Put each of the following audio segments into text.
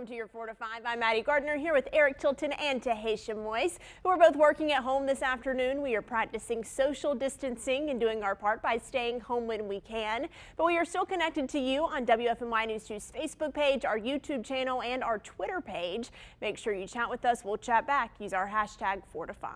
to your 4 to 5. I'm Maddie Gardner here with Eric Tilton and Tahisha Moise, who are both working at home this afternoon. We are practicing social distancing and doing our part by staying home when we can. But we are still connected to you on WFMY News 2's Facebook page, our YouTube channel, and our Twitter page. Make sure you chat with us. We'll chat back. Use our hashtag 4 to 5.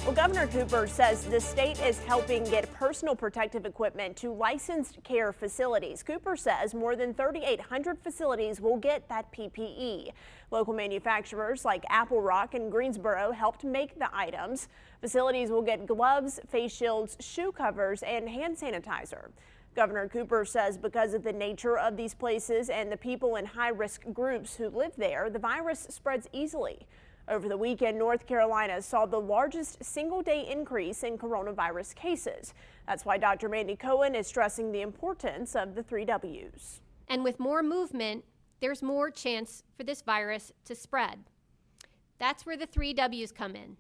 Well, Governor Cooper says the state is helping get personal protective equipment to licensed care facilities. Cooper says more than 3,800 facilities will get that PPE. Local manufacturers like Apple Rock and Greensboro helped make the items. Facilities will get gloves, face shields, shoe covers, and hand sanitizer. Governor Cooper says because of the nature of these places and the people in high-risk groups who live there, the virus spreads easily. Over the weekend, North Carolina saw the largest single-day increase in coronavirus cases. That's why Dr. Mandy Cohen is stressing the importance of the 3 W's. And with more movement, there's more chance for this virus to spread. That's where the 3 W's come in.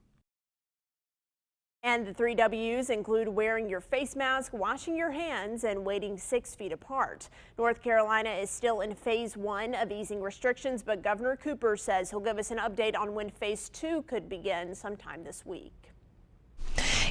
And the 3 W's include wearing your face mask, washing your hands, and waiting 6 feet apart. North Carolina is still in phase 1 of easing restrictions, but Governor Cooper says he'll give us an update on when phase 2 could begin sometime this week.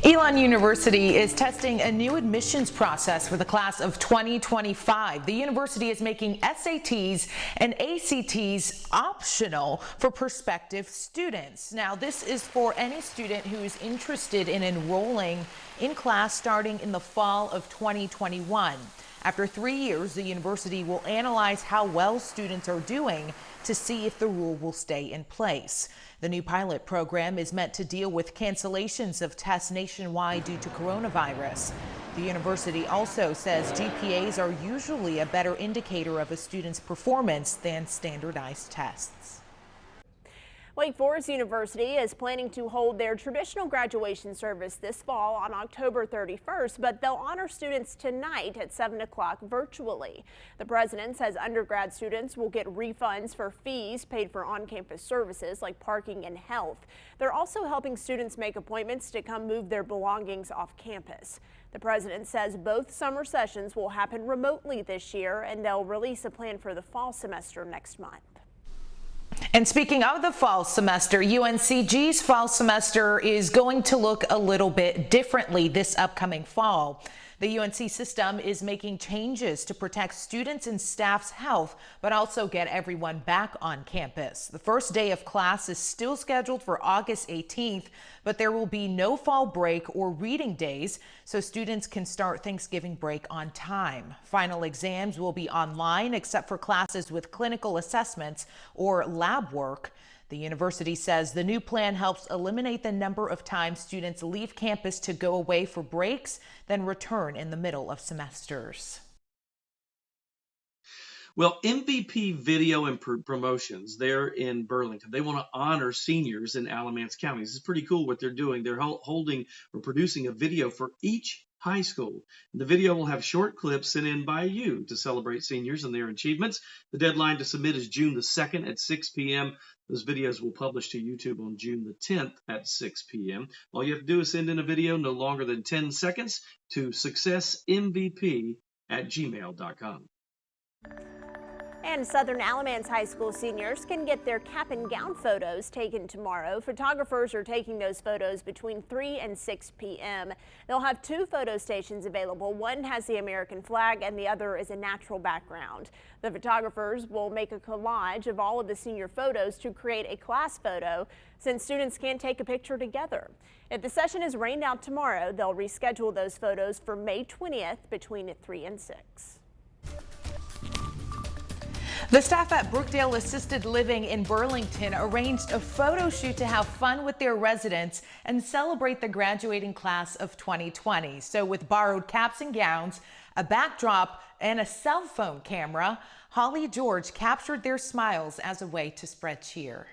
ELON University is testing a new admissions process for the class of 2025. The university is making SATs and ACTs optional for prospective students. Now, this is for any student who is interested in enrolling in class starting in the fall of 2021. After 3 years, the university will analyze how well students are doing to see if the rule will stay in place. The new pilot program is meant to deal with cancellations of tests nationwide due to coronavirus. The university also says GPAs are usually a better indicator of a student's performance than standardized tests. Wake Forest University is planning to hold their traditional graduation service this fall on October 31st, but they'll honor students tonight at 7 o'clock virtually. The president says undergrad students will get refunds for fees paid for on-campus services like parking and health. They're also helping students make appointments to come move their belongings off campus. The president says both summer sessions will happen remotely this year, and they'll release a plan for the fall semester next month. And speaking of the fall semester, UNCG's fall semester is going to look a little bit differently this upcoming fall. The UNC system is making changes to protect students and staff's health, but also get everyone back on campus. The first day of class is still scheduled for August 18th, but there will be no fall break or reading days, so students can start Thanksgiving break on time. Final exams will be online except for classes with clinical assessments or lab work. The university says the new plan helps eliminate the number of times students leave campus to go away for breaks, then return in the middle of semesters. Well, MVP Video and Promotions, they're in Burlington. They want to honor seniors in Alamance County. This is pretty cool what they're doing. They're holding or producing a video for each high school. The video will have short clips sent in by you to celebrate seniors and their achievements. The deadline to submit is June the 2nd at 6 p.m. Those videos will publish to YouTube on June the 10th at 6 p.m. All you have to do is send in a video no longer than 10 seconds to successmvp@gmail.com. And Southern Alamance High School seniors can get their cap and gown photos taken tomorrow. Photographers are taking those photos between 3 and 6 p.m. They'll have 2 photo stations available. One has the American flag and the other is a natural background. The photographers will make a collage of all of the senior photos to create a class photo, since students can't take a picture together. If the session is rained out tomorrow, they'll reschedule those photos for May 20th between 3 and 6. The staff at Brookdale Assisted Living in Burlington arranged a photo shoot to have fun with their residents and celebrate the graduating class of 2020. So with borrowed caps and gowns, a backdrop, and a cell phone camera, Holly George captured their smiles as a way to spread cheer.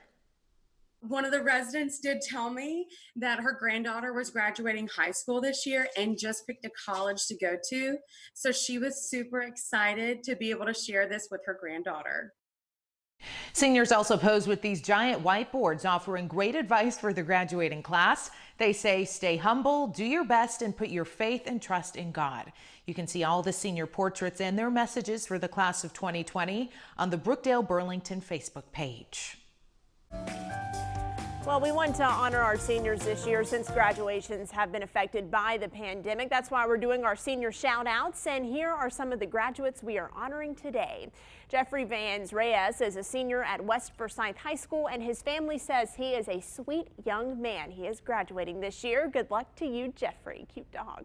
One of the residents did tell me that her granddaughter was graduating high school this year and just picked a college to go to. So she was super excited to be able to share this with her granddaughter. Seniors also pose with these giant whiteboards offering great advice for the graduating class. They say, stay humble, do your best, and put your faith and trust in God. You can see all the senior portraits and their messages for the class of 2020 on the Brookdale Burlington Facebook page. Well, we want to honor our seniors this year since graduations have been affected by the pandemic. That's why we're doing our senior shout outs. And here are some of the graduates we are honoring today. Jeffrey Vans Reyes is a senior at West Forsyth High School, and his family says he is a sweet young man. He is graduating this year. Good luck to you, Jeffrey. Cute dog.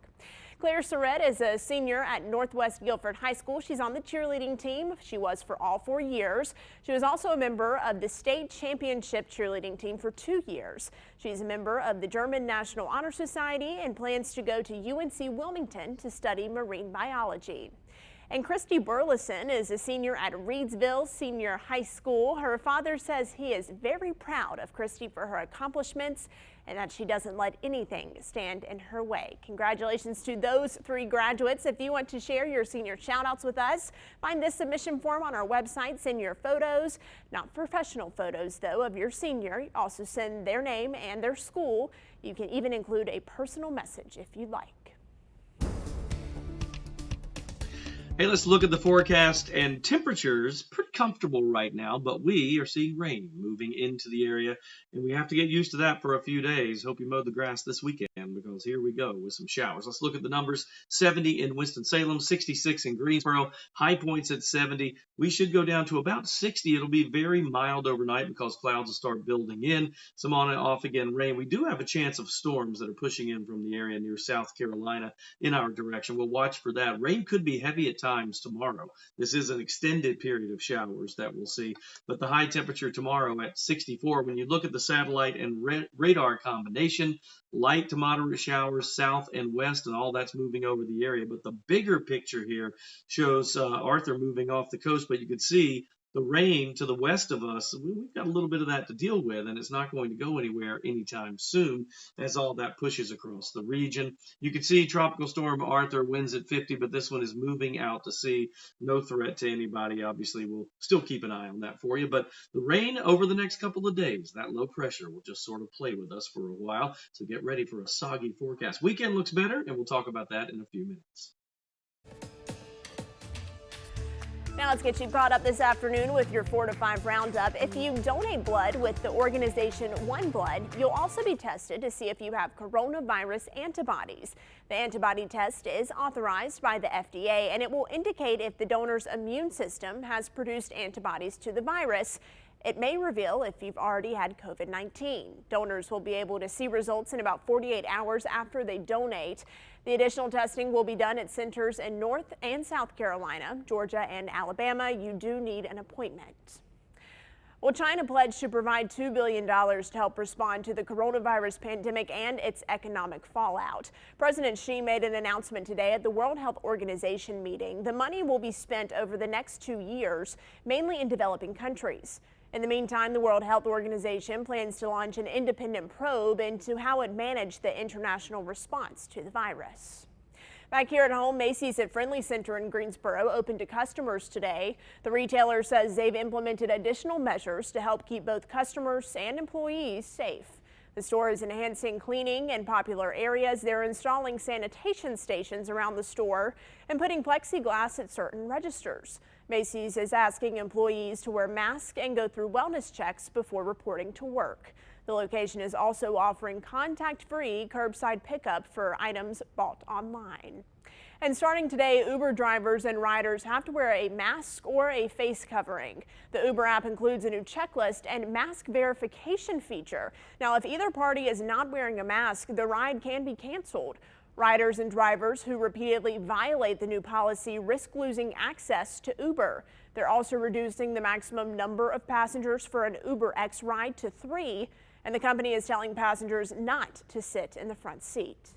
Claire Surrett is a senior at Northwest Guilford High School. She's on the cheerleading team. She was for all 4 years. She was also a member of the state championship cheerleading team for 2 years. She's a member of the German National Honor Society and plans to go to UNC Wilmington to study marine biology. And Christy Burleson is a senior at Reedsville Senior High School. Her father says he is very proud of Christy for her accomplishments and that she doesn't let anything stand in her way. Congratulations to those 3 graduates. If you want to share your senior shout outs with us, find this submission form on our website. Send your photos, not professional photos though, of your senior. Also send their name and their school. You can even include a personal message if you'd like. Hey, let's look at the forecast, and temperatures pretty comfortable right now, but we are seeing rain moving into the area, and we have to get used to that for a few days. Hope you mowed the grass this weekend, because here we go with some showers. Let's look at the numbers. 70 in Winston-Salem, 66 in Greensboro, high points at 70. We should go down to about 60. It'll be very mild overnight because clouds will start building in. Some on and off again rain. We do have a chance of storms that are pushing in from the area near South Carolina in our direction. We'll watch for that. Rain could be heavy at times tomorrow. This is an extended period of showers that we'll see, but the high temperature tomorrow at 64. When you look at the satellite and radar combination, light to moderate showers south and west, and all that's moving over the area. But the bigger picture here shows Arthur moving off the coast, but you can see the rain to the west of us. We've got a little bit of that to deal with, and it's not going to go anywhere anytime soon as all that pushes across the region. You can see Tropical Storm Arthur, winds at 50, but this one is moving out to sea. No threat to anybody. Obviously, we'll still keep an eye on that for you, but the rain over the next couple of days, that low pressure will just sort of play with us for a while, so get ready for a soggy forecast. Weekend looks better, and we'll talk about that in a few minutes. Now let's get you caught up this afternoon with your 4 to 5 roundup. If you donate blood with the organization One Blood, you'll also be tested to see if you have coronavirus antibodies. The antibody test is authorized by the FDA, and it will indicate if the donor's immune system has produced antibodies to the virus. It may reveal if you've already had COVID-19. Donors will be able to see results in about 48 hours after they donate. The additional testing will be done at centers in North and South Carolina, Georgia, and Alabama. You do need an appointment. Well, China pledged to provide $2 billion to help respond to the coronavirus pandemic and its economic fallout. President Xi made an announcement today at the World Health Organization meeting. The money will be spent over the next 2 years, mainly in developing countries. In the meantime, the World Health Organization plans to launch an independent probe into how it managed the international response to the virus. Back here at home, Macy's at Friendly Center in Greensboro opened to customers today. The retailer says they've implemented additional measures to help keep both customers and employees safe. The store is enhancing cleaning in popular areas. They're installing sanitation stations around the store and putting plexiglass at certain registers. Macy's is asking employees to wear masks and go through wellness checks before reporting to work. The location is also offering contact-free curbside pickup for items bought online. And starting today, Uber drivers and riders have to wear a mask or a face covering. The Uber app includes a new checklist and mask verification feature. Now, if either party is not wearing a mask, the ride can be canceled. Riders and drivers who repeatedly violate the new policy risk losing access to Uber. They're also reducing the maximum number of passengers for an UberX ride to 3, and the company is telling passengers not to sit in the front seat.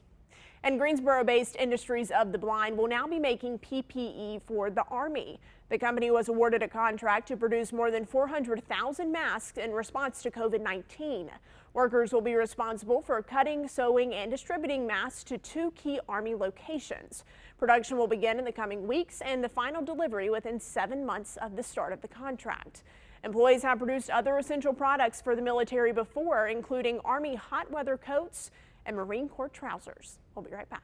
And Greensboro-based Industries of the Blind will now be making PPE for the Army. The company was awarded a contract to produce more than 400,000 masks in response to COVID-19. Workers will be responsible for cutting, sewing, and distributing masks to 2 key Army locations. Production will begin in the coming weeks and the final delivery within 7 months of the start of the contract. Employees have produced other essential products for the military before, including Army hot weather coats and Marine Corps trousers. We'll be right back.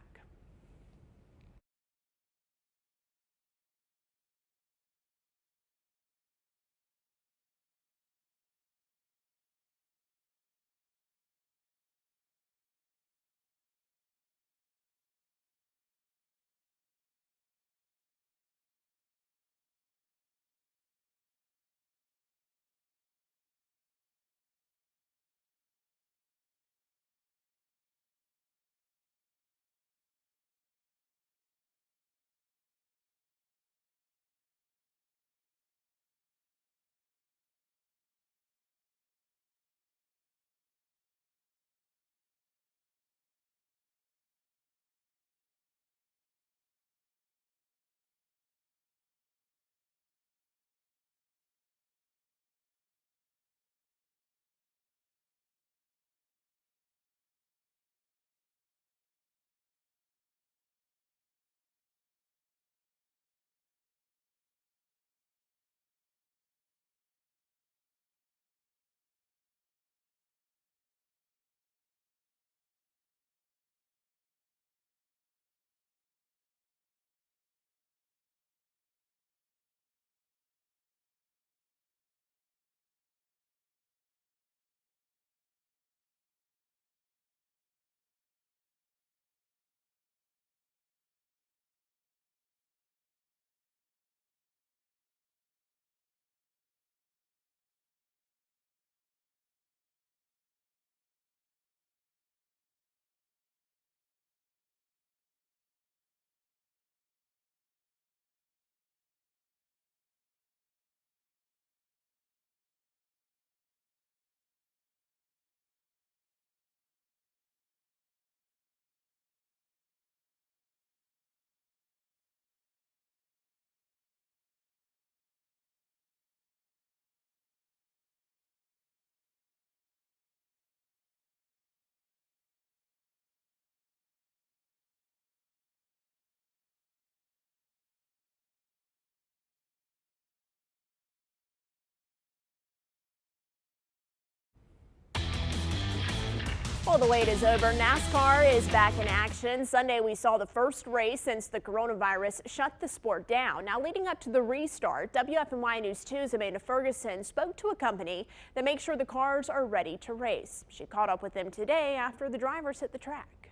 Well, the wait is over. NASCAR is back in action. Sunday, we saw the first race since the coronavirus shut the sport down. Now, leading up to the restart, WFMY News 2's Amanda Ferguson spoke to a company that makes sure the cars are ready to race. She caught up with them today after the drivers hit the track.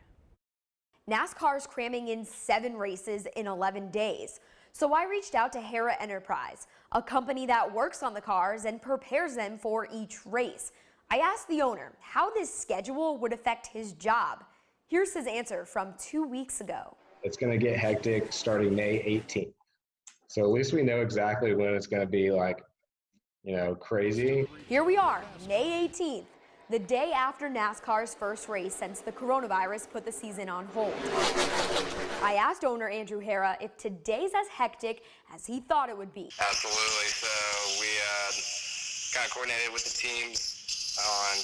NASCAR's cramming in 7 races in 11 days. So I reached out to Hera Enterprise, a company that works on the cars and prepares them for each race. I asked the owner how this schedule would affect his job. Here's his answer from 2 weeks ago. It's going to get hectic starting May 18th. So at least we know exactly when it's going to be crazy. Here we are, May 18th, the day after NASCAR's first race since the coronavirus put the season on hold. I asked owner Andrew Hera if today's as hectic as he thought it would be. Absolutely. So we kind of coordinated with the teams on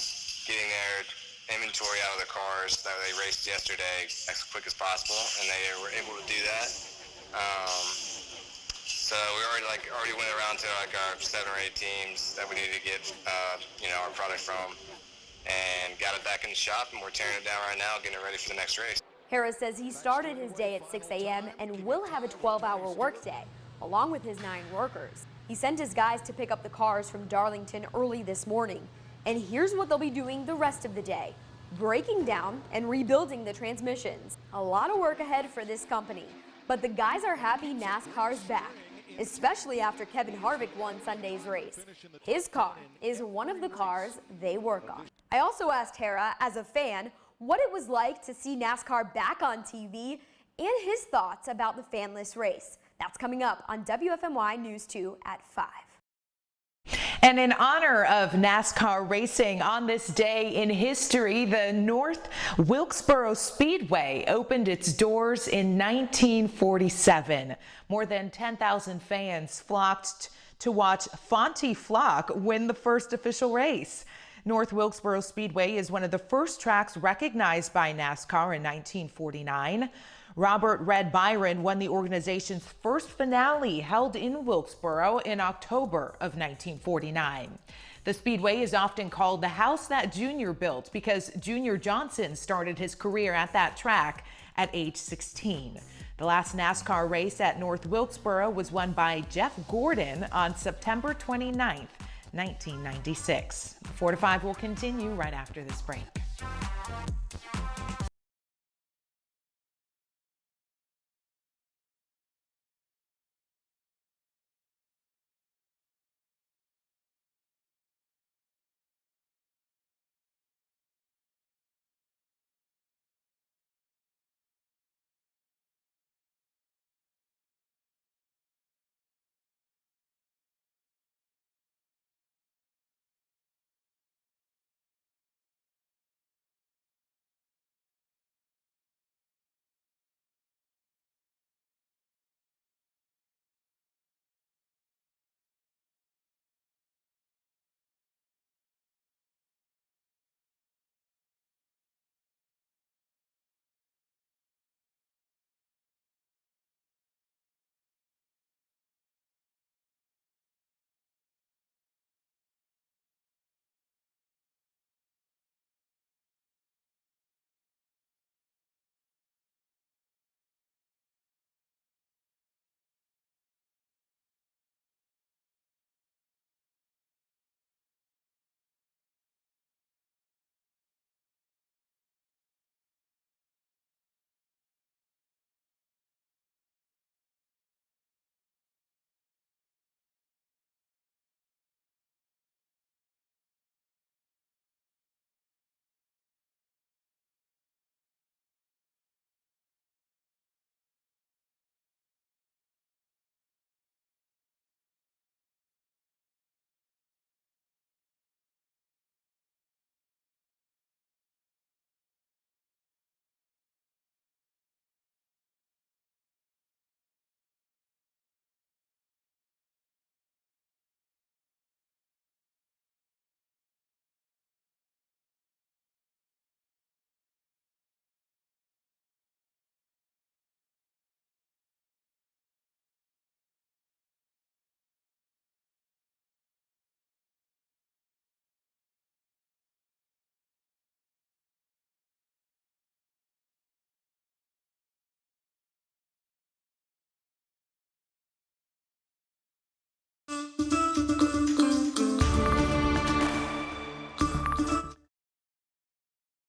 getting their inventory out of the cars that they raced yesterday as quick as possible, and they were able to do that. So we already went around to our 7 or 8 teams that we needed to get our product from, and got it back in the shop, and we're tearing it down right now, getting it ready for the next race. Harris says he started his day at 6 a.m. and will have a 12-hour workday, along with his 9 workers. He sent his guys to pick up the cars from Darlington early this morning. And here's what they'll be doing the rest of the day: breaking down and rebuilding the transmissions. A lot of work ahead for this company, but the guys are happy NASCAR's back, especially after Kevin Harvick won Sunday's race. His car is one of the cars they work on. I also asked Hera, as a fan, what it was like to see NASCAR back on TV and his thoughts about the fanless race. That's coming up on WFMY News 2 at 5. And in honor of NASCAR racing on this day in history, the North Wilkesboro Speedway opened its doors in 1947. More than 10,000 fans flocked to watch Fonty Flock win the first official race. North Wilkesboro Speedway is one of the first tracks recognized by NASCAR in 1949. Robert Red Byron won the organization's first finale held in Wilkesboro in October of 1949. The Speedway is often called the house that Junior built because Junior Johnson started his career at that track at age 16. The last NASCAR race at North Wilkesboro was won by Jeff Gordon on September 29th, 1996. 4 to 5 will continue right after this break.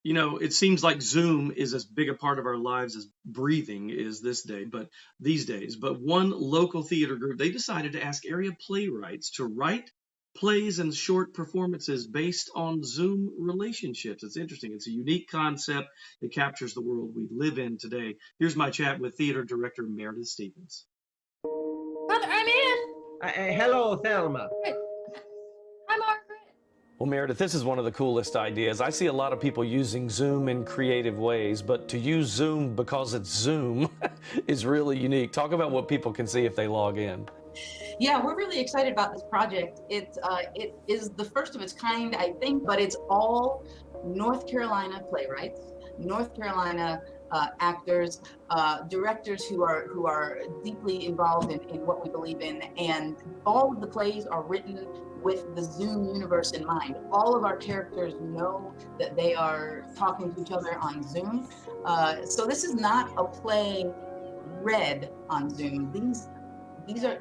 You know, it seems like Zoom is as big a part of our lives as breathing is these days. But one local theater group, they decided to ask area playwrights to write plays and short performances based on Zoom relationships. It's interesting. It's a unique concept that captures the world we live in today. Here's my chat with theater director Meredith Stevens. Brother, I'm in. Hello, Thelma. Hi, Margaret. Well, Meredith, this is one of the coolest ideas. I see a lot of people using Zoom in creative ways, but to use Zoom because it's Zoom is really unique. Talk about what people can see if they log in. Yeah, we're really excited about this project. It is the first of its kind, I think, but it's all North Carolina playwrights, North Carolina actors, directors who are deeply involved in what we believe in, and all of the plays are written with the Zoom universe in mind. All of our characters know that they are talking to each other on Zoom. So this is not a play read on Zoom.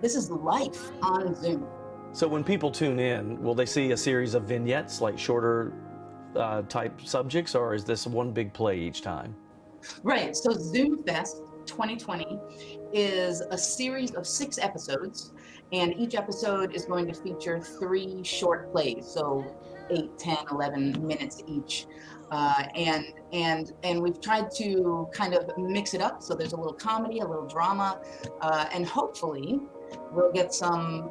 This is life on Zoom. So when people tune in, will they see a series of vignettes, like shorter type subjects, or is this one big play each time? Right, so Zoom Fest 2020 is a series of 6 episodes, and each episode is going to feature 3 short plays, so 8, 10, 11 minutes each. And we've tried to kind of mix it up, so there's a little comedy, a little drama, and hopefully we'll get some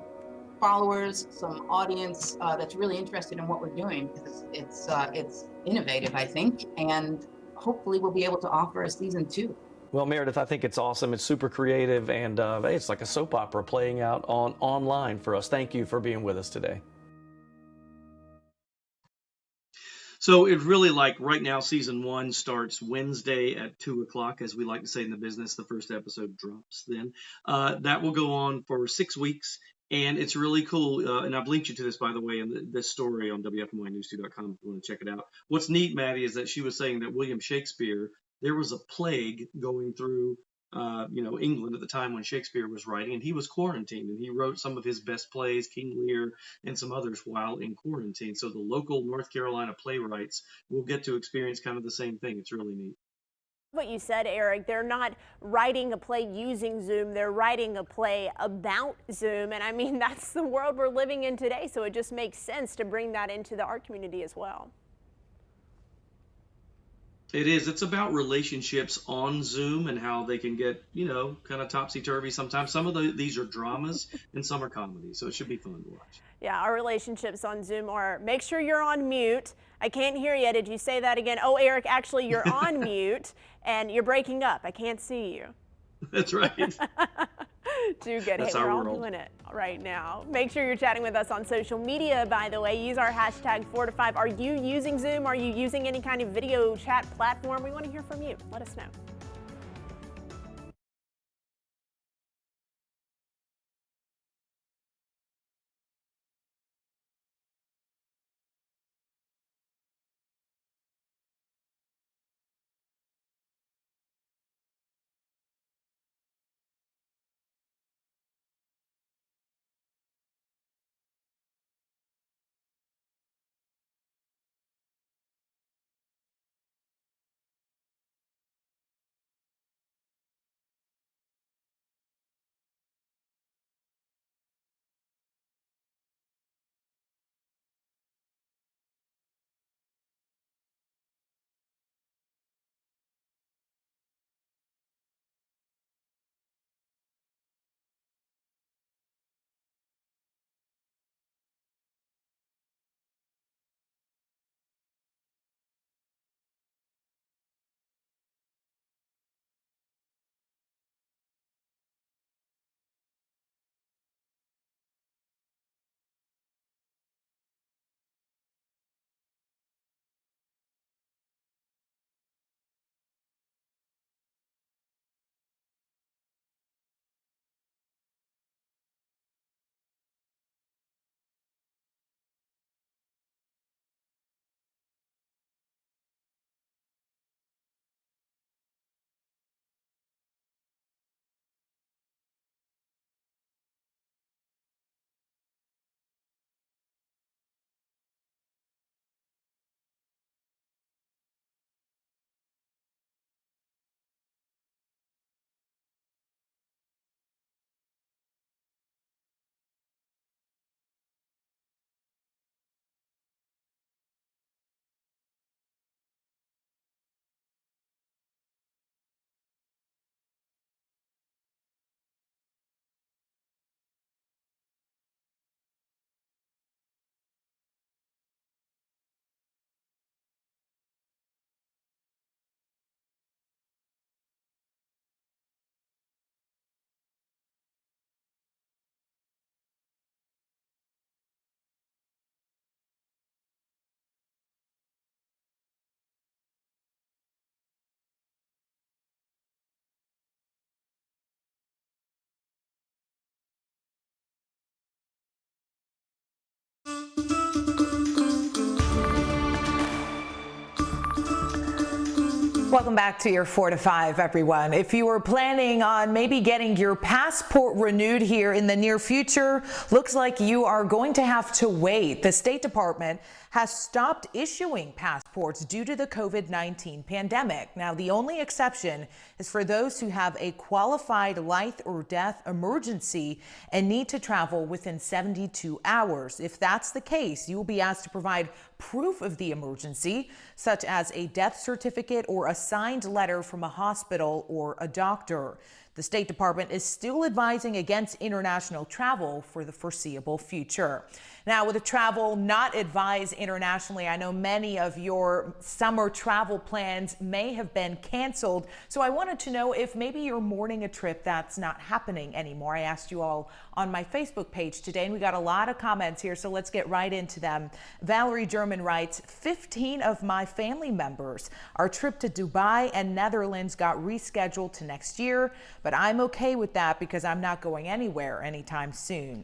followers, some audience that's really interested in what we're doing, because it's innovative, I think, and hopefully we'll be able to offer a season 2. Well, Meredith, I think it's awesome. It's super creative, and it's like a soap opera playing out online for us. Thank you for being with us today. So it's really like right now, season 1 starts Wednesday at 2 o'clock, as we like to say in the business. The first episode drops then. That will go on for 6 weeks. And it's really cool. And I've linked you to this, by the way, in this story on WFNYnews2.com if you want to check it out. What's neat, Maddie, is that she was saying that William Shakespeare, there was a plague going through England at the time when Shakespeare was writing, and he was quarantined, and he wrote some of his best plays, King Lear and some others, while in quarantine. So the local North Carolina playwrights will get to experience kind of the same thing. It's really neat. What you said, Eric, they're not writing a play using Zoom, they're writing a play about Zoom. And I mean, that's the world we're living in today, so it just makes sense to bring that into the art community as well. It is. It's about relationships on Zoom and how they can get, kind of topsy-turvy sometimes. Some of these are dramas and some are comedies, so it should be fun to watch. Yeah, our relationships on Zoom are, make sure you're on mute. I can't hear you. Did you say that again? Oh, Eric, actually, you're on mute and you're breaking up. I can't see you. That's right. Do good. That's hey, we're our all world. doing it right now. Make sure you're chatting with us on social media, by the way. Use our hashtag 4to5. Are you using Zoom? Are you using any kind of video chat platform? We want to hear from you. Let us know. Welcome back to your 4 to 5, everyone. If you were planning on maybe getting your passport renewed here in the near future, looks like you are going to have to wait. The State Department has stopped issuing passports due to the COVID-19 pandemic. Now, the only exception is for those who have a qualified life or death emergency and need to travel within 72 hours. If that's the case, you will be asked to provide proof of the emergency, such as a death certificate or a signed letter from a hospital or a doctor. The State Department is still advising against international travel for the foreseeable future. Now, with the travel not advised internationally, I know many of your summer travel plans may have been canceled. So I wanted to know if maybe you're mourning a trip that's not happening anymore. I asked you all on my Facebook page today, and we got a lot of comments here, so let's get right into them. Valerie German writes, 15 of my family members, our trip to Dubai and Netherlands got rescheduled to next year, but I'm okay with that because I'm not going anywhere anytime soon.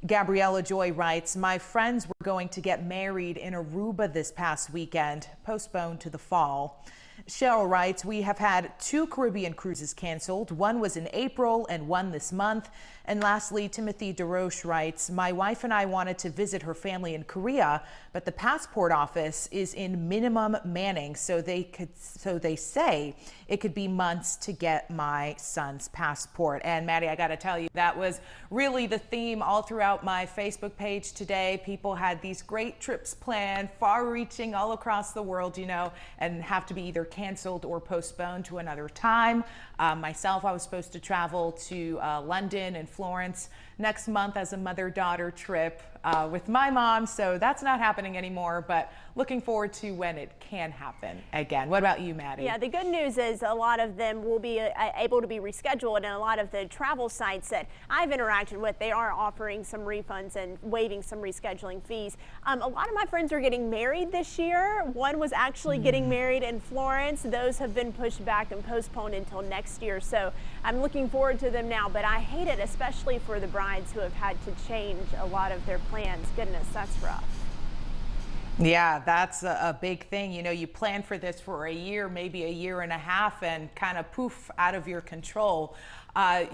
Gabriella Joy writes, my friends were going to get married in Aruba this past weekend, postponed to the fall. Cheryl writes, we have had 2 Caribbean cruises canceled. One was in April and one this month. And lastly, Timothy DeRoche writes, my wife and I wanted to visit her family in Korea, but the passport office is in minimum manning, so they say it could be months to get my son's passport. And Maddie, I got to tell you, that was really the theme all throughout my Facebook page today. People had these great trips planned, far-reaching all across the world, you know, and have to be either canceled or postponed to another time. Myself, I was supposed to travel to London and Florence next month as a mother-daughter trip with my mom, so that's not happening anymore, but looking forward to when it can happen again. What about you, Maddie? Yeah, the good news is a lot of them will be able to be rescheduled, and a lot of the travel sites that I've interacted with, they are offering some refunds and waiving some rescheduling fees. A lot of my friends are getting married this year. One was actually getting married in Florence. Those have been pushed back and postponed until next year, so I'm looking forward to them now, but I hate it, especially for the brides who have had to change a lot of their plans. Goodness, that's rough. Yeah, that's a big thing. You know, you plan for this for a year, maybe a year and a half, and kind of poof, out of your control.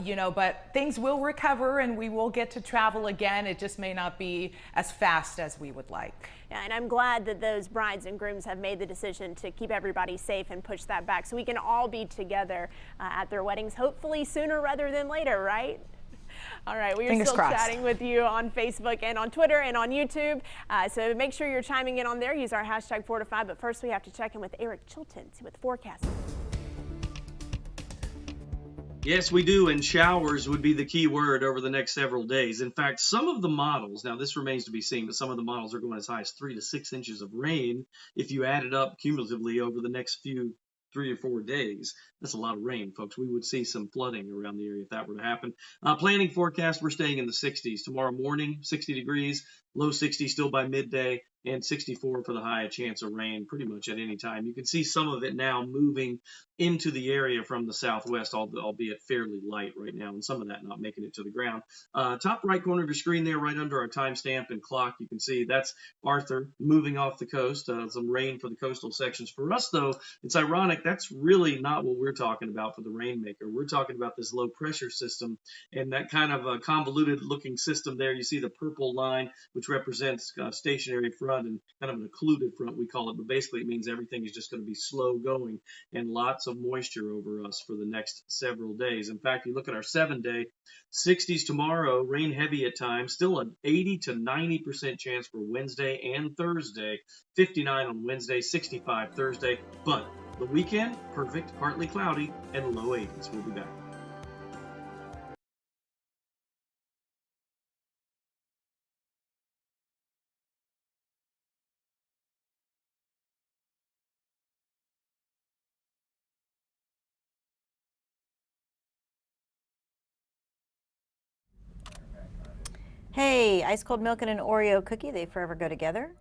You know, but things will recover and we will get to travel again. It just may not be as fast as we would like. Yeah, and I'm glad that those brides and grooms have made the decision to keep everybody safe and push that back so we can all be together at their weddings, hopefully sooner rather than later, right? All right, we are still chatting with you on Facebook and on Twitter and on YouTube. So make sure you're chiming in on there. Use our hashtag 4 to 5. But first, we have to check in with Eric Chilton with the forecast. Yes, we do, and showers would be the key word over the next several days. In fact, some of the models, now this remains to be seen, but some of the models are going as high as 3 to 6 inches of rain if you add it up cumulatively over the next 3 or 4 days. That's a lot of rain, folks. We would see some flooding around the area if that were to happen. Planning forecast, we're staying in the 60s. Tomorrow morning, 60 degrees, low 60s still by midday, and 64 for the high, a chance of rain pretty much at any time. You can see some of it now moving into the area from the southwest, albeit fairly light right now, and some of that not making it to the ground. Top right corner of your screen there, right under our timestamp and clock, you can see that's Arthur moving off the coast. Some rain for the coastal sections. For us, though, it's ironic. That's really not what we're talking about for the rainmaker. We're talking about this low pressure system and that kind of a convoluted looking system there. You see the purple line, which represents stationary front and kind of an occluded front, we call it, but basically it means everything is just going to be slow going and lots of moisture over us for the next several days. In fact, you look at our 7-day, 60s tomorrow, rain heavy at times, still an 80 to 90% chance for Wednesday and Thursday, 59 on Wednesday, 65 Thursday, but the weekend, perfect, partly cloudy, and low 80s. We'll be back. Hey, ice cold milk and an Oreo cookie, they forever go together.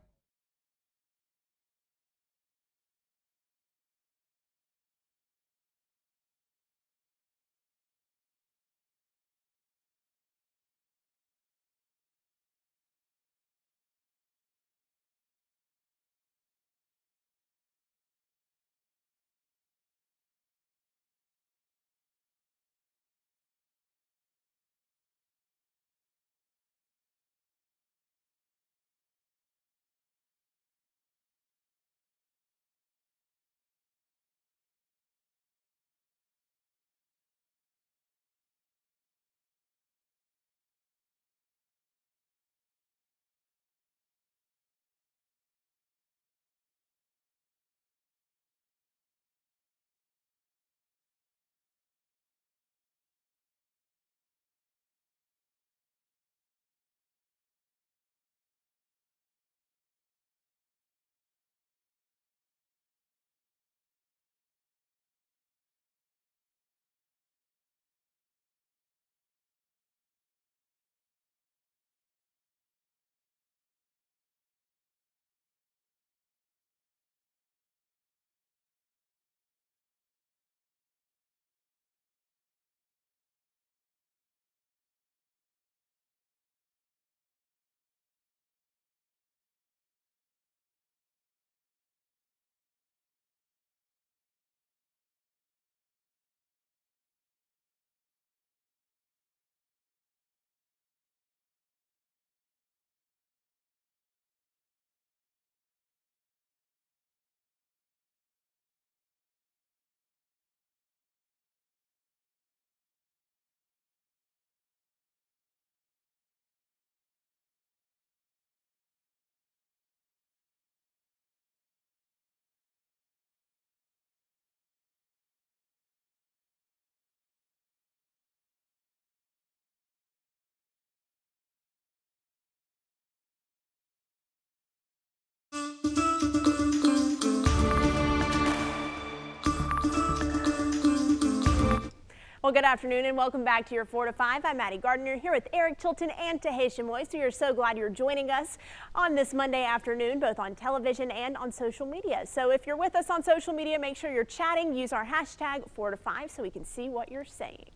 Well, good afternoon and welcome back to your 4 to 5. I'm Maddie Gardner here with Eric Chilton and Tahisha Moise. We are so glad you're joining us on this Monday afternoon, both on television and on social media. So if you're with us on social media, make sure you're chatting. Use our hashtag 4 to 5 so we can see what you're saying.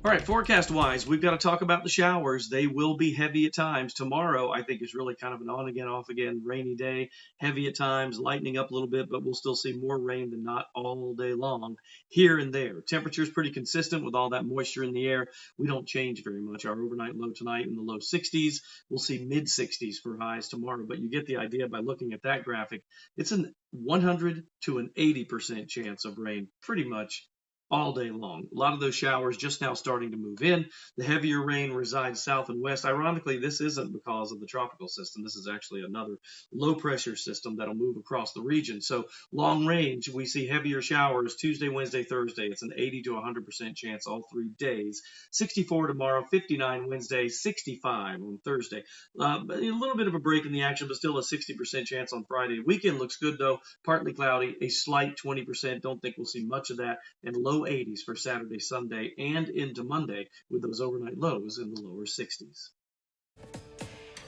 All right, forecast-wise, we've got to talk about the showers. They will be heavy at times. Tomorrow, I think, is really kind of an on-again, off-again rainy day. Heavy at times, lightening up a little bit, but we'll still see more rain than not all day long here and there. Temperature's pretty consistent with all that moisture in the air. We don't change very much. Our overnight low tonight in the low 60s. We'll see mid-60s for highs tomorrow, but you get the idea by looking at that graphic. It's an 100 to an 80% chance of rain pretty much all day long. A lot of those showers just now starting to move in. The heavier rain resides south and west. Ironically, this isn't because of the tropical system. This is actually another low pressure system that'll move across the region. So long range, we see heavier showers Tuesday, Wednesday, Thursday. It's an 80 to 100% chance all 3 days. 64 tomorrow, 59 Wednesday, 65 on Thursday. A little bit of a break in the action, but still a 60% chance on Friday. Weekend looks good though. Partly cloudy, a slight 20%. Don't think we'll see much of that. And low 80s for Saturday, Sunday, and into Monday with those overnight lows in the lower 60s.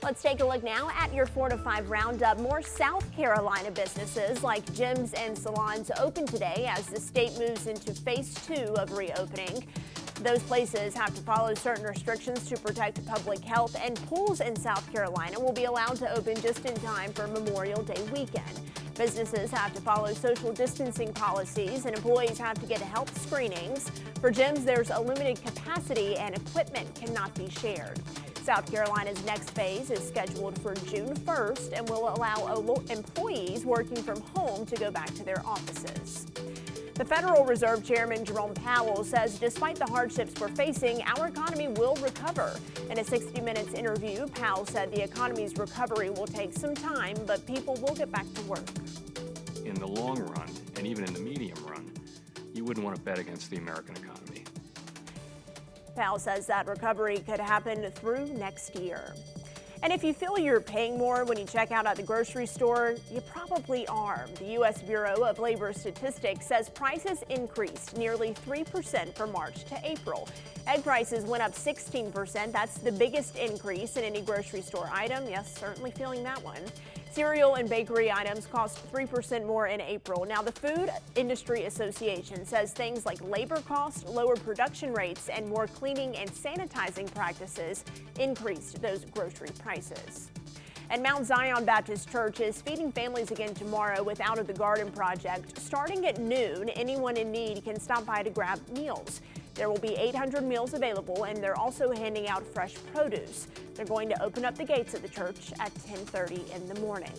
Let's take a look now at your 4 to 5 roundup. More South Carolina businesses like gyms and salons open today as the state moves into phase 2 of reopening. Those places have to follow certain restrictions to protect public health, and pools in South Carolina will be allowed to open just in time for Memorial Day weekend. Businesses have to follow social distancing policies, and employees have to get health screenings. For gyms, there's a limited capacity and equipment cannot be shared. South Carolina's next phase is scheduled for June 1st and will allow employees working from home to go back to their offices. The Federal Reserve Chairman Jerome Powell says despite the hardships we're facing, our economy will recover. In a 60 Minutes interview, Powell said the economy's recovery will take some time, but people will get back to work. In the long run, and even in the medium run, you wouldn't want to bet against the American economy. Powell says that recovery could happen through next year. And if you feel you're paying more when you check out at the grocery store, you probably are. The U.S. Bureau of Labor Statistics says prices increased nearly 3% from March to April. Egg prices went up 16%. That's the biggest increase in any grocery store item. Yes, certainly feeling that one. Cereal and bakery items cost 3% more in April. Now, the Food Industry Association says things like labor costs, lower production rates, and more cleaning and sanitizing practices increased those grocery prices. And Mount Zion Baptist Church is feeding families again tomorrow with Out of the Garden project. Starting at noon, anyone in need can stop by to grab meals. There will be 800 meals available, and they're also handing out fresh produce. They're going to open up the gates of the church at 10:30 in the morning.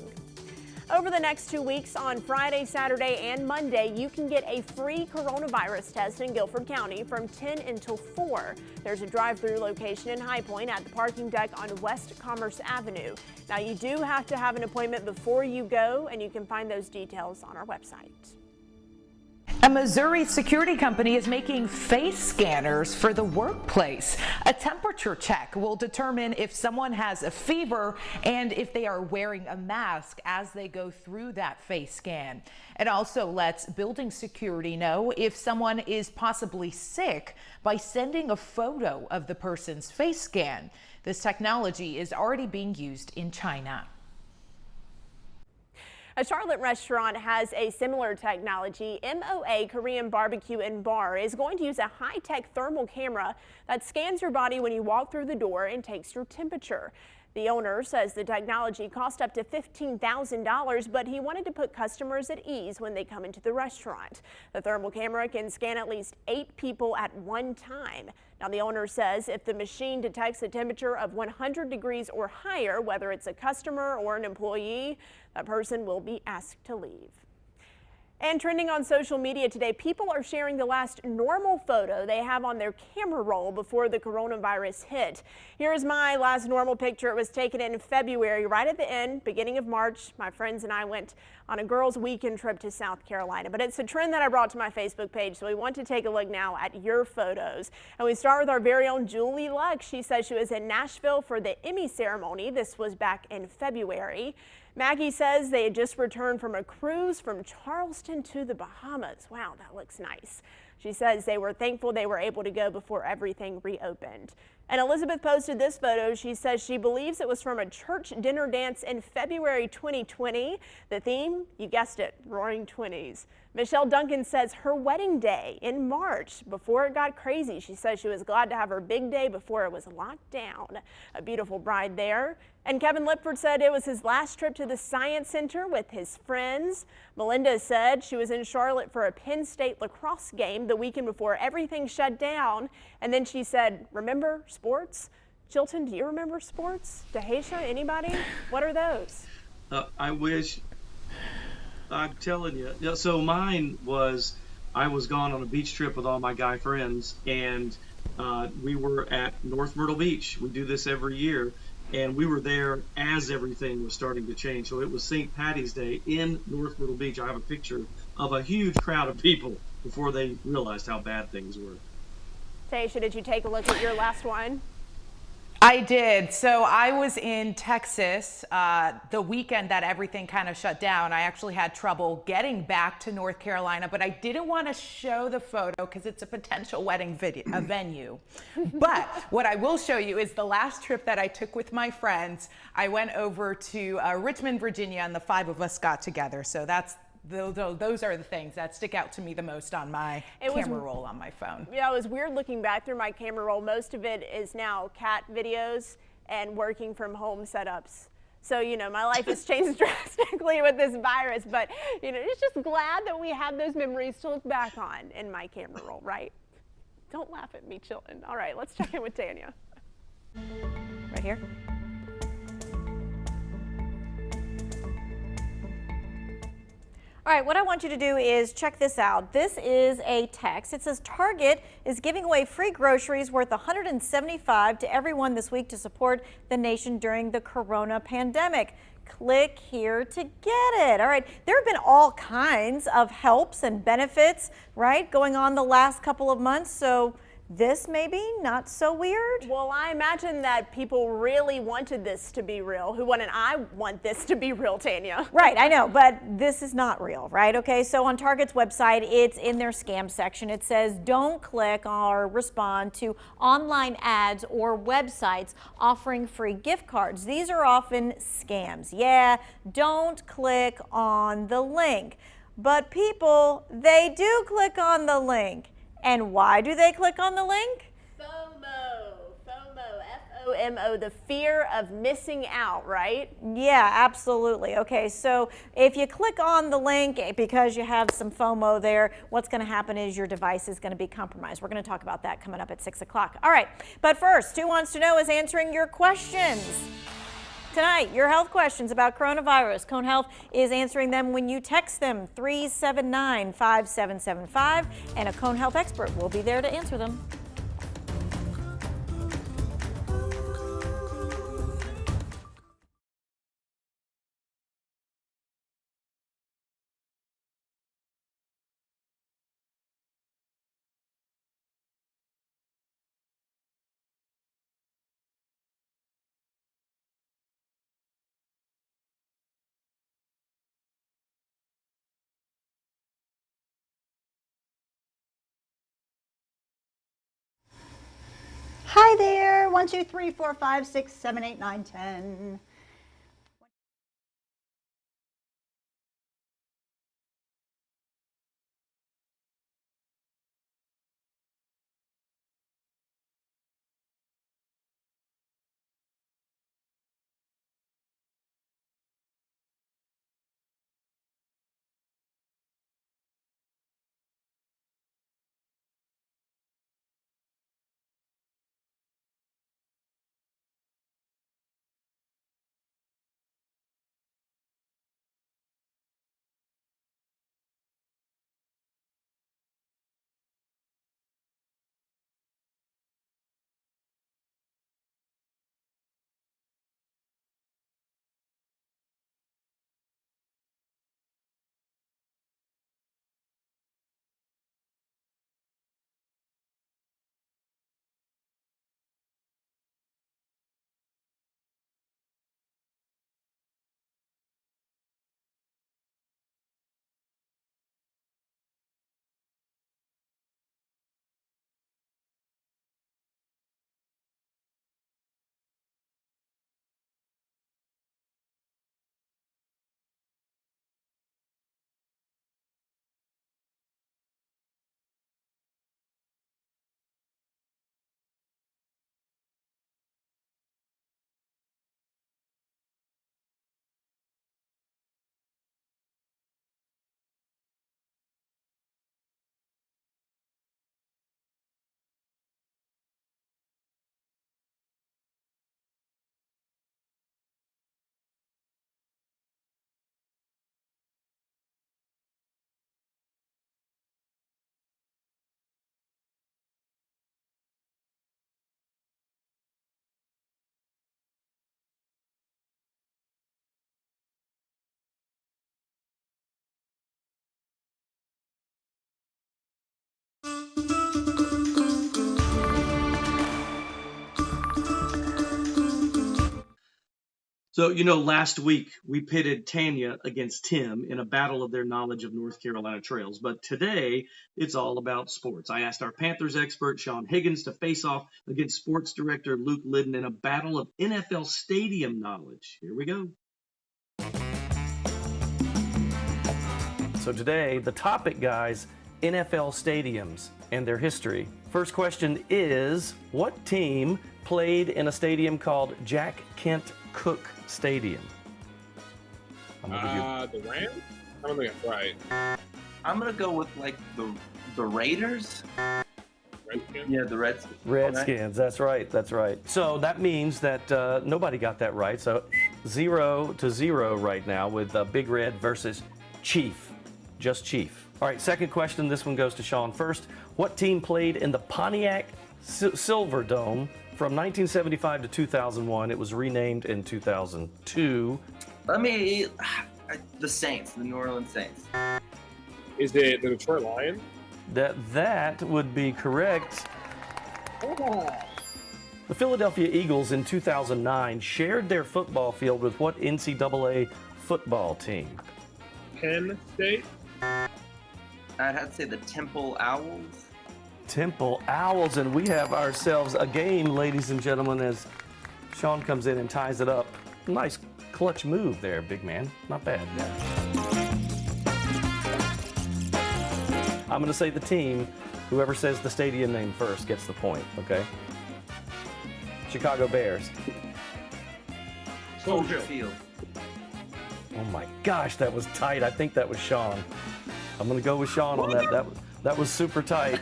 Over the next 2 weeks, on Friday, Saturday, and Monday, you can get a free coronavirus test in Guilford County from 10 until 4. There's a drive-through location in High Point at the parking deck on West Commerce Avenue. Now, you do have to have an appointment before you go, and you can find those details on our website. A Missouri security company is making face scanners for the workplace. A temperature check will determine if someone has a fever and if they are wearing a mask as they go through that face scan. It also lets building security know if someone is possibly sick by sending a photo of the person's face scan. This technology is already being used in China. A Charlotte restaurant has a similar technology. MOA Korean Barbecue and Bar is going to use a high-tech thermal camera that scans your body when you walk through the door and takes your temperature. The owner says the technology cost up to $15,000, but he wanted to put customers at ease when they come into the restaurant. The thermal camera can scan at least 8 people at one time. Now, the owner says if the machine detects a temperature of 100 degrees or higher, whether it's a customer or an employee, that person will be asked to leave. And trending on social media today, people are sharing the last normal photo they have on their camera roll before the coronavirus hit. Here's my last normal picture. It was taken in February, right at the end, beginning of March. My friends and I went on a girls' weekend trip to South Carolina. But it's a trend that I brought to my Facebook page, so we want to take a look now at your photos. And we start with our very own Julie Luck. She says she was in Nashville for the Emmy ceremony. This was back in February. Maggie says they had just returned from a cruise from Charleston to the Bahamas. Wow, that looks nice. She says they were thankful they were able to go before everything reopened. And Elizabeth posted this photo. She says she believes it was from a church dinner dance in February 2020. The theme, you guessed it, Roaring Twenties. Michelle Duncan says her wedding day in March before it got crazy. She says she was glad to have her big day before it was locked down. A beautiful bride there. And Kevin Lipford said it was his last trip to the Science Center with his friends. Melinda said she was in Charlotte for a Penn State lacrosse game the weekend before everything shut down. And then she said, remember sports? Chilton, do you remember sports? Dahacia, anybody? What are those? I wish. I'm telling you. So mine was, I was gone on a beach trip with all my guy friends, and we were at North Myrtle Beach. We do this every year, and we were there as everything was starting to change. So it was St. Patty's Day in North Myrtle Beach. I have a picture of a huge crowd of people before they realized how bad things were. Dahacia, did you take a look at your last one? I did. So I was in Texas the weekend that everything kind of shut down. I actually had trouble getting back to North Carolina, but I didn't want to show the photo because it's a potential wedding venue. But what I will show you is the last trip that I took with my friends. I went over to Richmond, Virginia, and the 5 of us got together. So those are the things that stick out to me the most on my camera roll on my phone. Yeah, it was weird looking back through my camera roll. Most of it is now cat videos and working from home setups. So, you know, my life has changed drastically with this virus, but, you know, it's just glad that we have those memories to look back on in my camera roll, right? Don't laugh at me, Chilton. All right, let's check in with Tanya. Right here. All right, what I want you to do is check this out. This is a text. It says Target is giving away free groceries worth $175 to everyone this week to support the nation during the corona pandemic. Click here to get it. All right, there have been all kinds of helps and benefits, right, going on the last couple of months. So this maybe not so weird? Well, I imagine that people really wanted this to be real. Who wouldn't I want this to be real, Tanya? Right, I know, but this is not real, right? Okay, so on Target's website, it's in their scam section. It says don't click or respond to online ads or websites offering free gift cards. These are often scams. Yeah, don't click on the link. But people, they do click on the link. And why do they click on the link? FOMO, F-O-M-O, the fear of missing out, right? Yeah, absolutely. Okay, so if you click on the link because you have some FOMO there, what's going to happen is your device is going to be compromised. We're going to talk about that coming up at 6 o'clock. All right, but first, Who Wants to Know is answering your questions. Tonight, your health questions about coronavirus. Cone Health is answering them when you text them 379-5775, and a Cone Health expert will be there to answer them. Hi there, 1, 2, 3, 4, 5, 6, 7, 8, 9, 10. So, you know, last week we pitted Tanya against Tim in a battle of their knowledge of North Carolina trails. But today it's all about sports. I asked our Panthers expert, Sean Higgins, to face off against sports director Luke Liddon in a battle of NFL stadium knowledge. Here we go. So today, the topic, guys, NFL stadiums and their history. First question is, what team played in a stadium called Jack Kent Cooke Stadium? The Rams? I don't think that's right. I'm gonna go with like the Raiders. Redskins? Yeah, the Redskins. Redskins, that's right, that's right. So that means that nobody got that right. So 0-0 right now with Big Red versus Chief, just Chief. All right, second question. This one goes to Sean first. What team played in the Pontiac Silver Dome from 1975 to 2001? It was renamed in 2002. The Saints, the New Orleans Saints. Is it the Detroit Lions? That would be correct. The Philadelphia Eagles in 2009 shared their football field with what NCAA football team? Penn State? I'd have to say the Temple Owls. Temple Owls, and we have ourselves a game, ladies and gentlemen, as Sean comes in and ties it up. Nice clutch move there, big man. Not bad. I'm going to say the team. Whoever says the stadium name first gets the point, okay? Chicago Bears. Soldier Field. Oh my gosh, that was tight. I think that was Sean. I'm going to go with Sean on that. That was super tight.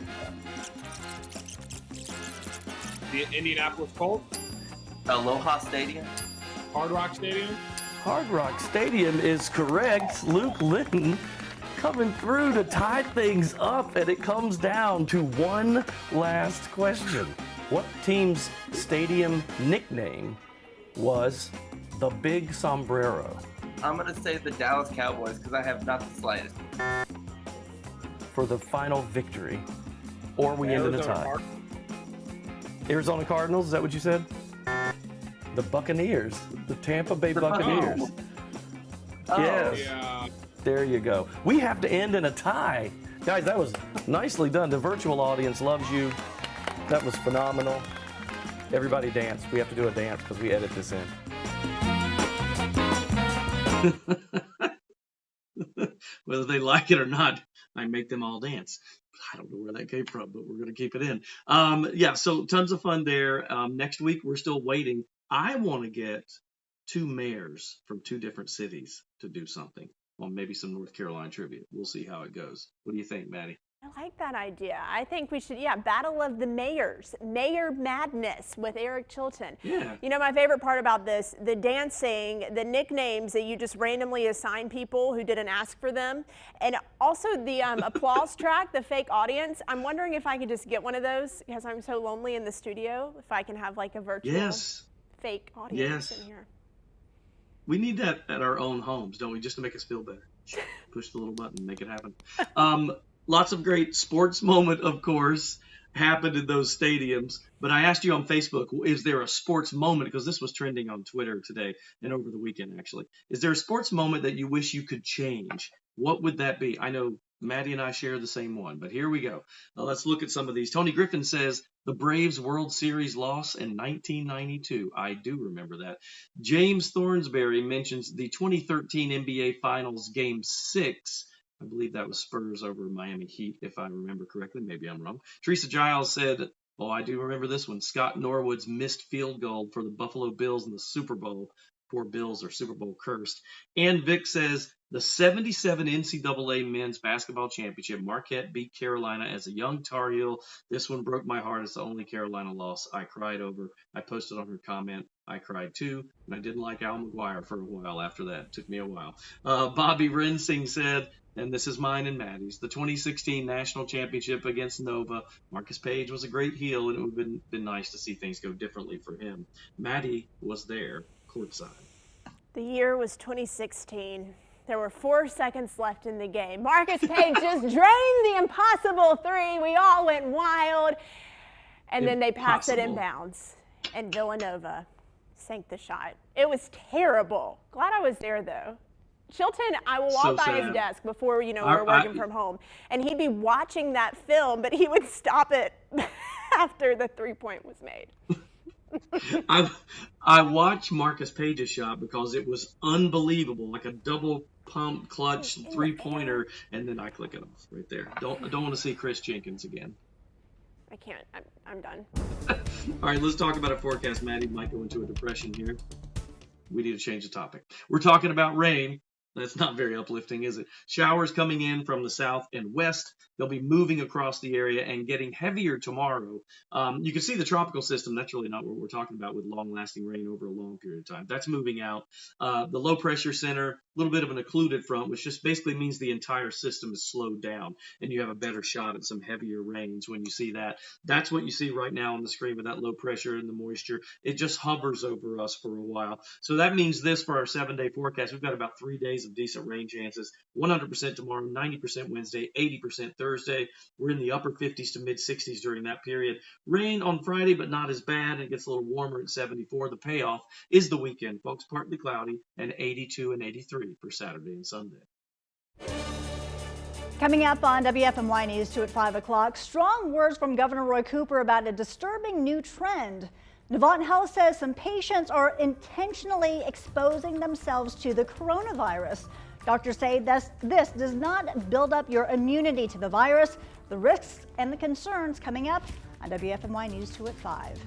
The Indianapolis Colts? Aloha Stadium? Hard Rock Stadium? Hard Rock Stadium is correct. Luke Liddon coming through to tie things up, and it comes down to one last question. What team's stadium nickname was the Big Sombrero? I'm going to say the Dallas Cowboys because I have not the slightest. For the final victory, or we end in a tie. Arizona Cardinals, is that what you said? The Buccaneers, the Tampa Bay Buccaneers. Yes, yeah. There you go. We have to end in a tie. Guys, that was nicely done. The virtual audience loves you. That was phenomenal. Everybody dance. We have to do a dance because we edit this in. Whether they like it or not, I make them all dance. I don't know where that came from, but we're going to keep it in. Yeah, so tons of fun there. Next week, we're still waiting. I want to get 2 mayors from 2 different cities to do something on maybe some North Carolina trivia. We'll see how it goes. What do you think, Maddie? I like that idea. I think we should, Battle of the Mayors, Mayor Madness with Eric Chilton. Yeah. You know, my favorite part about this, the dancing, the nicknames that you just randomly assign people who didn't ask for them, and also the applause track, the fake audience. I'm wondering if I could just get one of those because I'm so lonely in the studio, if I can have like a virtual fake audience in here. We need that at our own homes, don't we? Just to make us feel better. Push the little button, make it happen. Lots of great sports moment, of course, happened in those stadiums. But I asked you on Facebook, is there a sports moment? Because this was trending on Twitter today and over the weekend, actually. Is there a sports moment that you wish you could change? What would that be? I know Maddie and I share the same one, but here we go. Now let's look at some of these. Tony Griffin says, the Braves World Series loss in 1992. I do remember that. James Thornsberry mentions the 2013 NBA Finals Game 6. I believe that was Spurs over Miami Heat, if I remember correctly. Maybe I'm wrong. Teresa Giles said, oh, I do remember this one. Scott Norwood's missed field goal for the Buffalo Bills in the Super Bowl. Poor Bills are Super Bowl cursed. And Vic says, the 77 NCAA Men's Basketball Championship. Marquette beat Carolina as a young Tar Heel. This one broke my heart. It's the only Carolina loss I cried over. I posted on her comment. I cried too. And I didn't like Al McGuire for a while after that. It took me a while. Bobby Rensing said, and this is mine and Maddie's, the 2016 National Championship against Nova. Marcus Page was a great heel, and it would have been nice to see things go differently for him. Maddie was there, courtside. The year was 2016. There were 4 seconds left in the game. Marcus Page just drained the impossible 3. We all went wild. And then they passed it in bounds. And Villanova sank the shot. It was terrible. Glad I was there though. Chilton, I will walk by his desk before, we were working from home, and he'd be watching that film, but he would stop it after the 3-point was made. I watched Marcus Page's shot because it was unbelievable, like a double pump clutch 3-pointer, and then I click it off right there. Don't want to see Chris Jenkins again. I can't. I'm done. All right, let's talk about a forecast. Maddie might go into a depression here. We need to change the topic. We're talking about rain. That's not very uplifting, is it? Showers coming in from the south and west. They'll be moving across the area and getting heavier tomorrow. You can see the tropical system. That's really not what we're talking about with long-lasting rain over a long period of time. That's moving out. The low-pressure center, a little bit of an occluded front, which just basically means the entire system is slowed down, and you have a better shot at some heavier rains when you see that. That's what you see right now on the screen with that low pressure and the moisture. It just hovers over us for a while. So that means this for our 7-day forecast. We've got about 3 days of decent rain chances. 100% tomorrow, 90% Wednesday, 80% Thursday. We're in the upper 50s to mid 60s during that period. Rain on Friday, but not as bad. It gets a little warmer at 74. The payoff is the weekend, folks. Partly cloudy and 82 and 83 for Saturday and Sunday. Coming up on WFMY News 2 at 5 o'clock, strong words from Governor Roy Cooper about a disturbing new trend. Navantan Health says some patients are intentionally exposing themselves to the coronavirus. Doctors say this does not build up your immunity to the virus. The risks and the concerns coming up on WFMY News 2 at 5.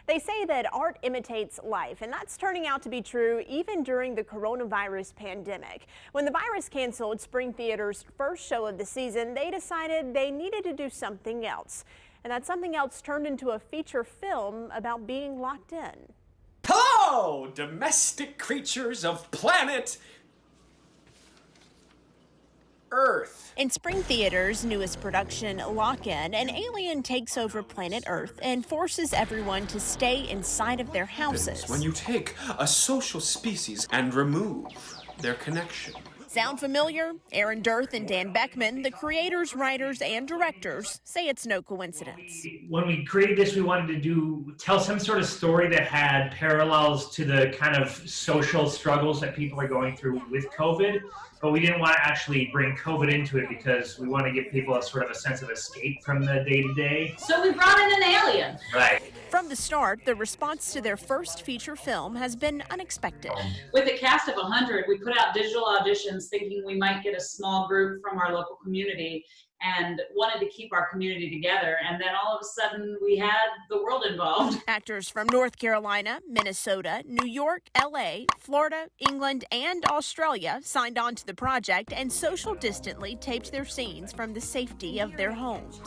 They say that art imitates life, and that's turning out to be true even during the coronavirus pandemic. When the virus canceled Spring Theater's first show of the season, they decided they needed to do something else. And that something else turned into a feature film about being locked in. Hello, domestic creatures of planet Earth. In Spring Theater's newest production, Lock-In, an alien takes over planet Earth and forces everyone to stay inside of their houses. When you take a social species and remove their connection. Sound familiar? Aaron Dirth and Dan Beckman, the creators, writers, and directors, say it's no coincidence. When we created this, we wanted to tell some sort of story that had parallels to the kind of social struggles that people are going through with COVID, but we didn't want to actually bring COVID into it because we want to give people a sort of a sense of escape from the day-to-day. So we brought in an alien. Right. From the start, the response to their first feature film has been unexpected. With a cast of 100, we put out digital auditions thinking we might get a small group from our local community and wanted to keep our community together. And then all of a sudden we had the world involved. Actors from North Carolina, Minnesota, New York, LA, Florida, England, and Australia signed on to the project and social distantly taped their scenes from the safety of their homes.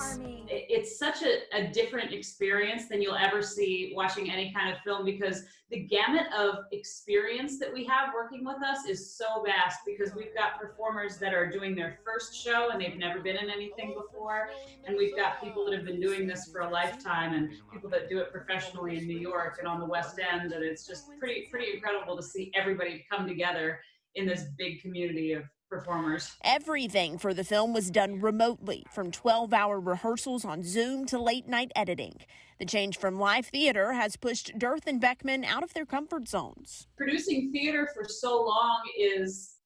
It's such a different experience than you'll ever see watching any kind of film, because the gamut of experience that we have working with us is so vast, because we've got performers that are doing their first show and they've never been in anything before, and we've got people that have been doing this for a lifetime, and people that do it professionally in New York and on the West End, and it's just pretty incredible to see everybody come together in this big community of performers. Everything for the film was done remotely, from 12-hour rehearsals on Zoom to late-night editing. The change from live theater has pushed Dirth and Beckman out of their comfort zones. Producing theater for so long is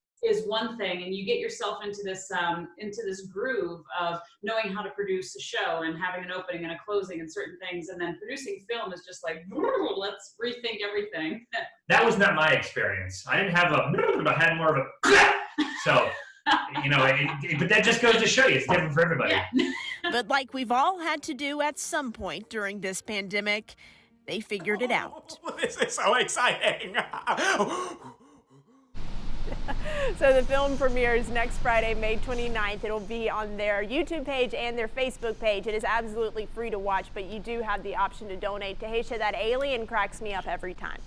one thing, and you get yourself into this groove of knowing how to produce a show and having an opening and a closing and certain things, and then producing film is just like, let's rethink everything. That was not my experience. I didn't have I had more of a so, you know, but that just goes to show you it's different for everybody. Yeah. But like we've all had to do at some point during this pandemic, they figured it out. This is so exciting. So the film premieres next Friday, May 29th. It'll be on their YouTube page and their Facebook page. It is absolutely free to watch, but you do have the option to donate. Tahisha, that alien cracks me up every time.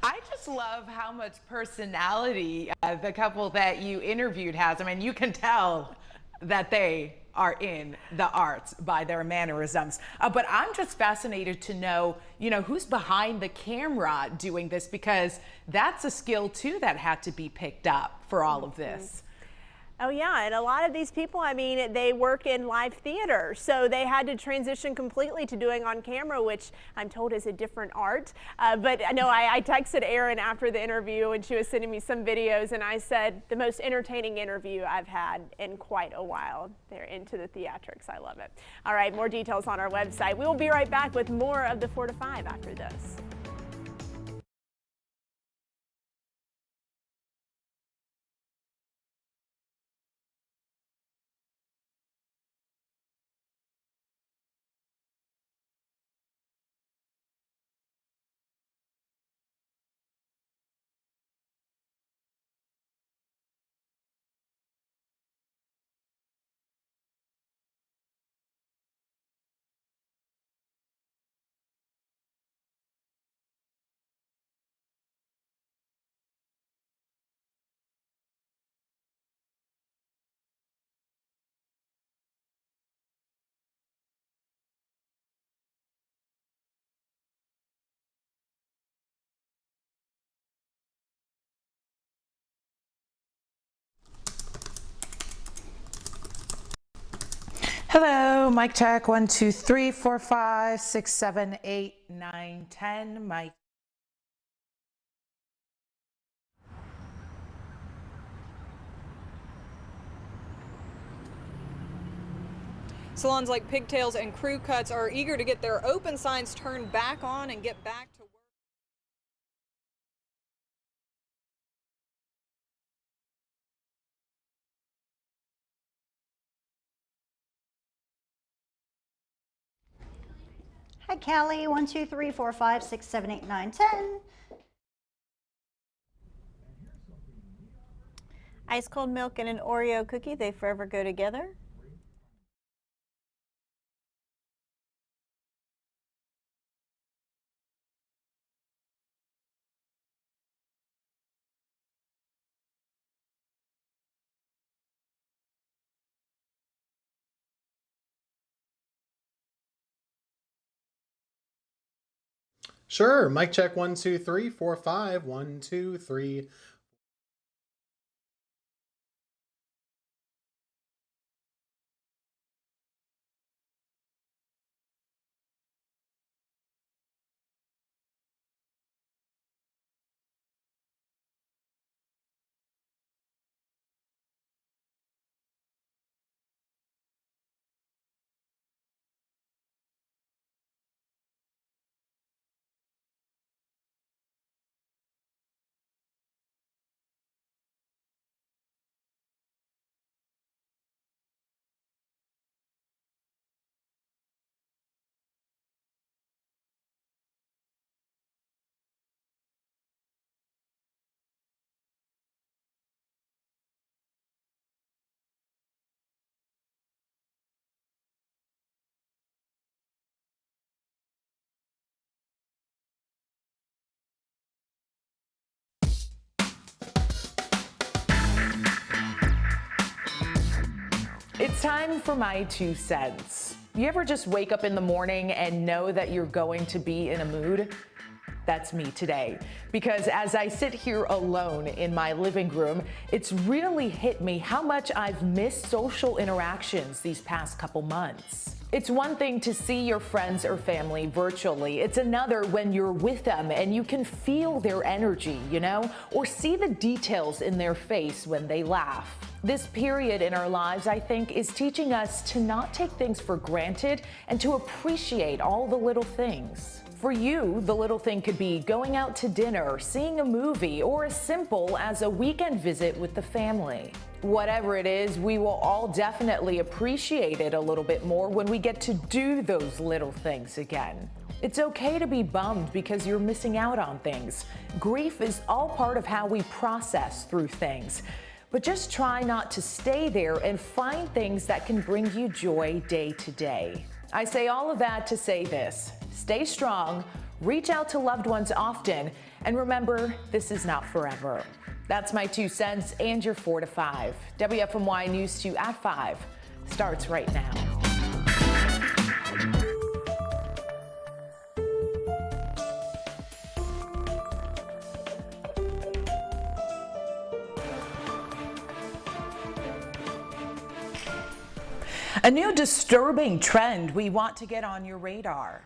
I just love how much personality the couple that you interviewed has. I mean, you can tell that they are in the arts by their mannerisms. But I'm just fascinated to know, you know, who's behind the camera doing this, because that's a skill too that had to be picked up for all of this. Oh yeah, and a lot of these people, I mean, they work in live theater, so they had to transition completely to doing on camera, which I'm told is a different art. But I know I texted Erin after the interview and she was sending me some videos, and I said, the most entertaining interview I've had in quite a while. They're into the theatrics. I love it. All right, more details on our website. We will be right back with more of the 4 to 5 after this. Hello, mic check, 1, 2, 3, 4, 5, 6, 7, 8, 9, 10, mic. Salons like Pigtails and Crew Cuts are eager to get their open signs turned back on and get back to work. Hi, Callie. 1, 2, 3, 4, 5, 6, 7, 8, 9, 10. Ice cold milk and an Oreo cookie, they forever go together. Sure. Mic check 1, 2, 3, 4, 5. 1, 2, 3. It's time for my 2 cents. You ever just wake up in the morning and know that you're going to be in a mood? That's me today, because as I sit here alone in my living room, it's really hit me how much I've missed social interactions these past couple months. It's one thing to see your friends or family virtually. It's another when you're with them and you can feel their energy, or see the details in their face when they laugh. This period in our lives, I think, is teaching us to not take things for granted and to appreciate all the little things. For you, the little thing could be going out to dinner, seeing a movie, or as simple as a weekend visit with the family. Whatever it is, we will all definitely appreciate it a little bit more when we get to do those little things again. It's okay to be bummed because you're missing out on things. Grief is all part of how we process through things. But just try not to stay there and find things that can bring you joy day to day. I say all of that to say this: stay strong, reach out to loved ones often, and remember, this is not forever. That's my 2 cents and your 4 to 5. WFMY News 2 at 5 starts right now. A new disturbing trend we want to get on your radar.